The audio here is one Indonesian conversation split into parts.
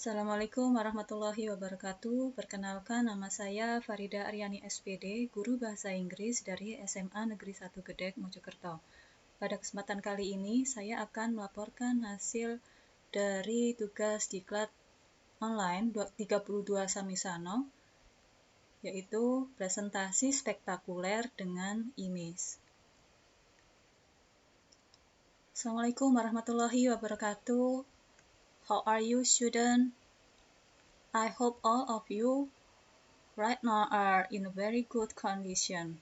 Assalamualaikum warahmatullahi wabarakatuh. Perkenalkan, nama saya Farida Aryani SPD, guru bahasa Inggris dari SMA Negeri 1 Gedek, Mojokerto. Pada kesempatan kali ini, saya akan melaporkan hasil dari tugas diklat online 32 Samisano, yaitu presentasi spektakuler dengan image. Assalamualaikum warahmatullahi wabarakatuh. How are you, student? I hope all of you right now are in a very good condition.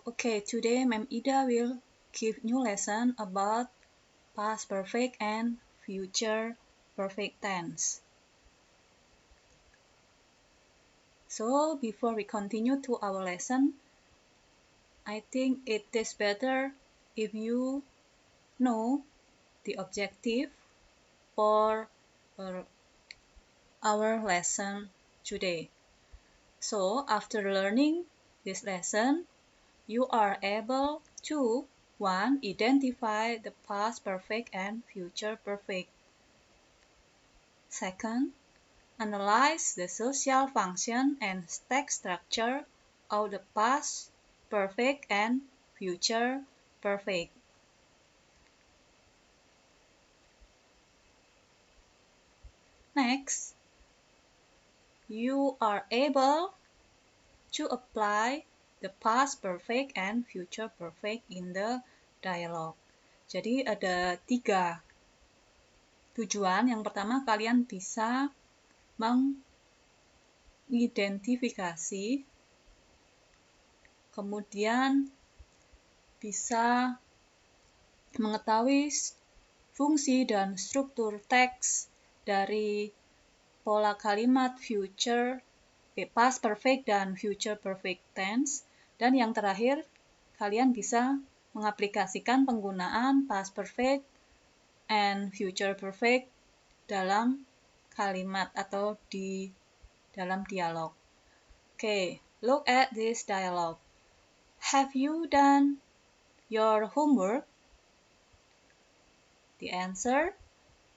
Okay, today Ma'am Ida will give new lesson about past perfect and future perfect tense. So, before we continue to our lesson, I think it is better if you know the objective for our lesson today. So, after learning this lesson, you are able to 1. Identify the past perfect and future perfect. 2. Analyze the social function and text structure of the past perfect and future perfect. Next, you are able to apply the past perfect and future perfect in the dialogue. Jadi ada 3 tujuan. Yang pertama, kalian bisa mengidentifikasi, kemudian bisa mengetahui fungsi dan struktur teks dari pola kalimat past perfect dan future perfect tense. Dan yang terakhir, kalian bisa mengaplikasikan penggunaan past perfect and future perfect dalam kalimat atau di dalam dialog. Okay, look at this dialogue. Have you done your homework? The answer,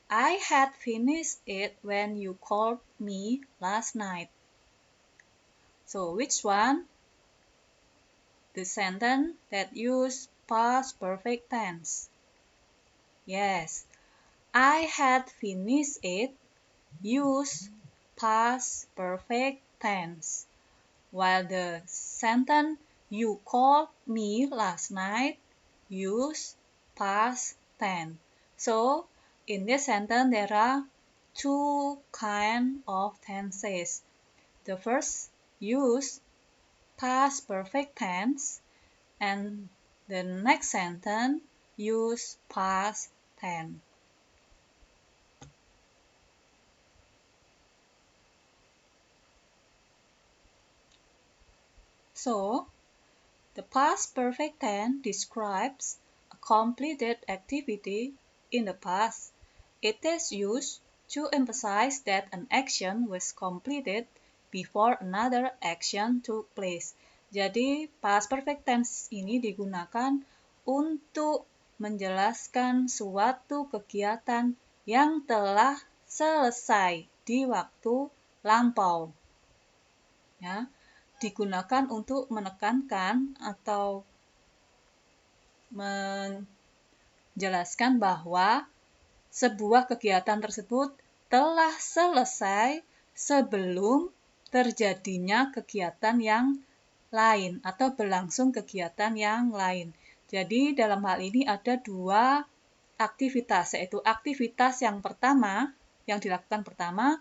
I had finished it when you called me last night. So, which one? The sentence that use past perfect tense. Yes, I had finished it use past perfect tense, while the sentence you called me last night use past tense. So, in this sentence there are 2 kinds of tenses. The first use past perfect tense, and the next sentence use past tense. So, the past perfect tense describes a completed activity in the past. It is used to emphasize that an action was completed before another action took place. Jadi, past perfect tense ini digunakan untuk menjelaskan suatu kegiatan yang telah selesai di waktu lampau. Ya, digunakan untuk menekankan atau menjelaskan bahwa sebuah kegiatan tersebut telah selesai sebelum terjadinya kegiatan yang lain atau berlangsung kegiatan yang lain. Jadi dalam hal ini ada 2 aktivitas, yaitu aktivitas yang pertama, yang dilakukan pertama,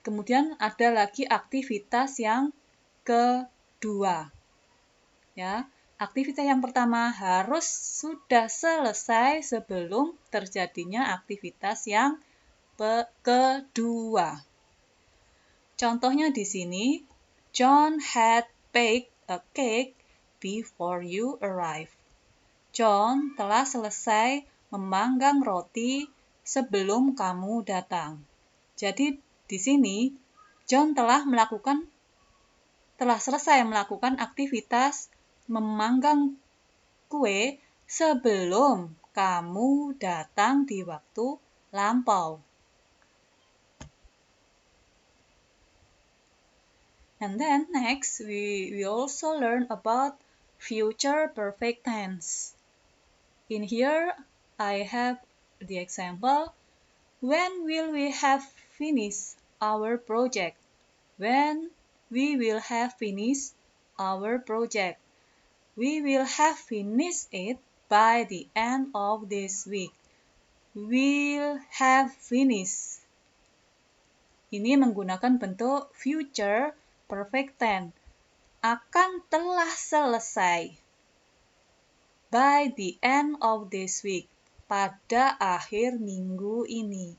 kemudian ada lagi aktivitas yang kedua. Ya, aktivitas yang pertama harus sudah selesai sebelum terjadinya aktivitas yang kedua. Contohnya di sini, John had baked a cake before you arrived. John telah selesai memanggang roti sebelum kamu datang. Jadi di sini John telah selesai melakukan aktivitas memanggang kue sebelum kamu datang di waktu lampau. And then next, we also learn about future perfect tense. In here, I have the example, when will we have finished our project? When we will have finished our project. We will have finished it by the end of this week. Will have finished. Ini menggunakan bentuk future perfect tense. Akan telah selesai. By the end of this week. Pada akhir minggu ini.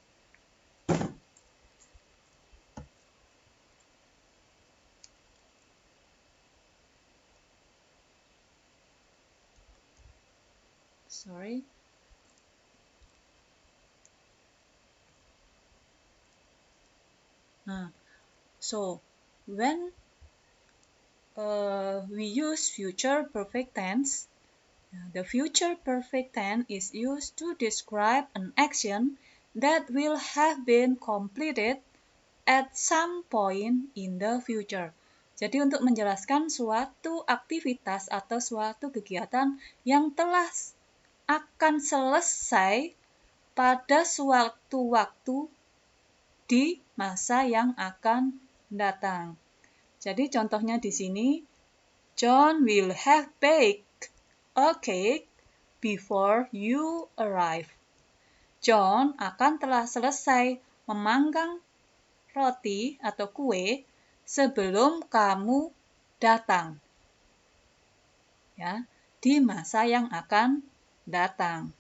Sorry. So when we use future perfect tense, the future perfect tense is used to describe an action that will have been completed at some point in the future. Jadi untuk menjelaskan suatu aktivitas atau suatu kegiatan yang telah akan selesai pada suatu waktu di masa yang akan datang. Jadi contohnya di sini, John will have baked a cake before you arrive. John akan telah selesai memanggang roti atau kue sebelum kamu datang. Ya, di masa yang akan datang.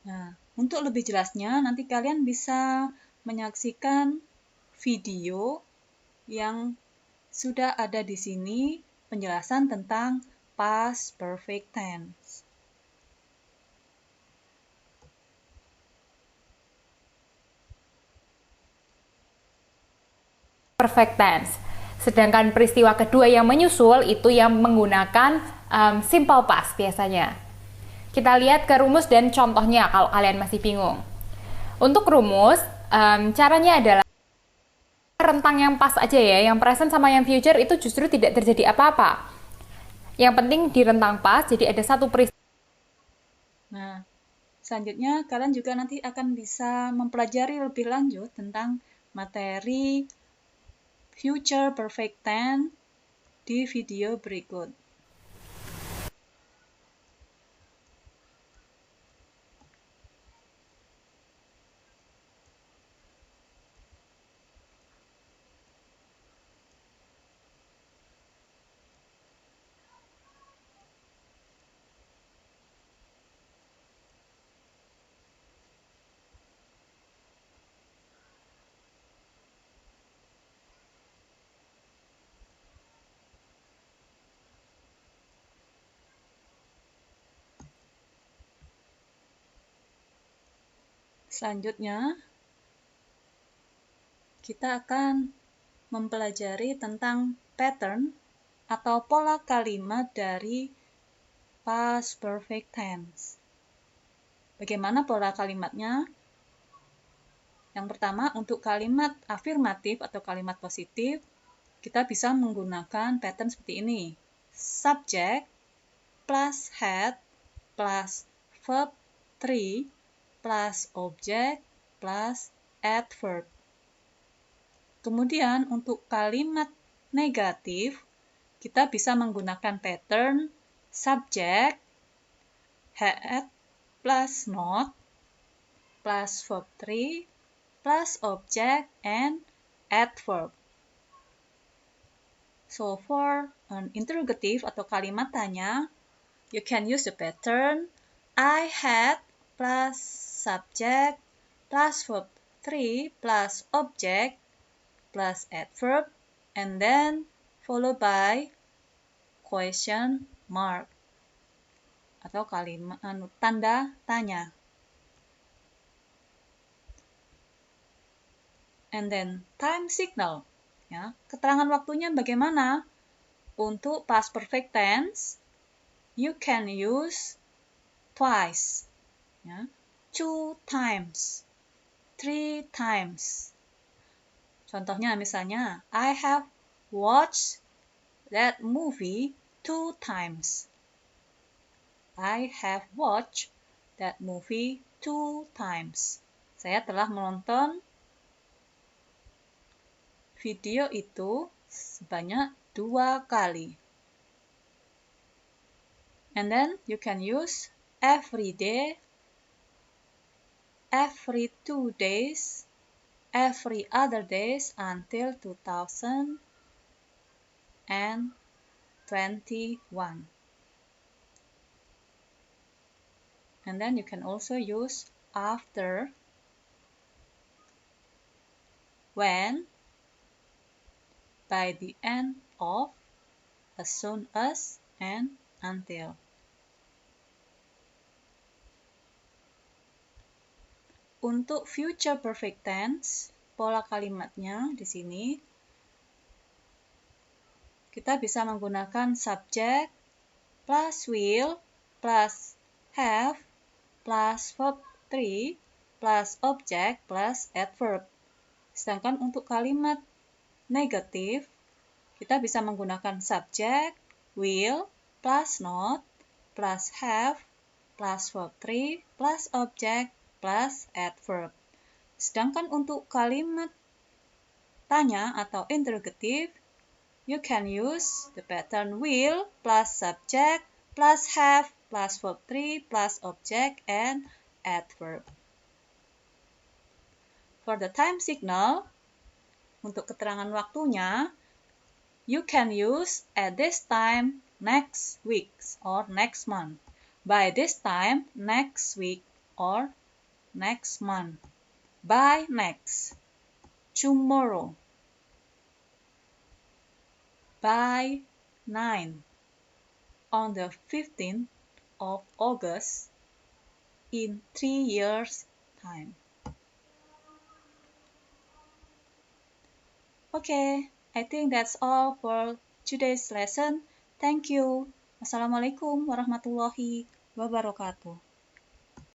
Nah, untuk lebih jelasnya nanti kalian bisa menyaksikan video yang sudah ada di sini penjelasan tentang past perfect tense. Perfect tense. Sedangkan peristiwa kedua yang menyusul itu yang menggunakan simple past biasanya. Kita lihat ke rumus dan contohnya kalau kalian masih bingung. Untuk rumus, caranya adalah rentang yang past aja ya, yang present sama yang future itu justru tidak terjadi apa-apa. Yang penting di rentang past, jadi ada satu peristiwa. Nah, selanjutnya kalian juga nanti akan bisa mempelajari lebih lanjut tentang materi future perfect tense di video berikut. Selanjutnya, kita akan mempelajari tentang pattern atau pola kalimat dari past perfect tense. Bagaimana pola kalimatnya? Yang pertama, untuk kalimat afirmatif atau kalimat positif, kita bisa menggunakan pattern seperti ini. Subject plus had plus verb 3 plus object plus adverb. Kemudian untuk kalimat negatif, kita bisa menggunakan pattern subject had plus not plus verb 3 plus object and adverb. So for an interrogative atau kalimat tanya, you can use the pattern I had plus subject plus verb 3 plus object plus adverb and then followed by question mark atau kalimat tanda tanya. And then time signal. Ya, keterangan waktunya bagaimana? Untuk past perfect tense, you can use twice, ya. 2 times, 3 times. Contohnya misalnya, I have watched that movie 2 times. I have watched that movie 2 times. Saya telah menonton video itu sebanyak 2 kali. And then you can use every day, every 2 days, every other days until 2021. And then you can also use after, when, by the end of, as soon as, and until. Untuk future perfect tense, pola kalimatnya di sini kita bisa menggunakan subject plus will plus have plus verb 3 plus object plus adverb. Sedangkan untuk kalimat negatif, kita bisa menggunakan subject, will, plus not, plus have, plus verb 3, plus object, plus adverb. Sedangkan untuk kalimat tanya atau interrogative, you can use the pattern will, plus subject, plus have, plus verb 3, plus object, and adverb. For the time signal, untuk keterangan waktunya, you can use at this time, next week, or next month. By this time, next week, or next month. By next, tomorrow. By 9, on the 15th of August, in 3 years' time. Okay, I think that's all for today's lesson. Thank you. Wassalamualaikum warahmatullahi wabarakatuh.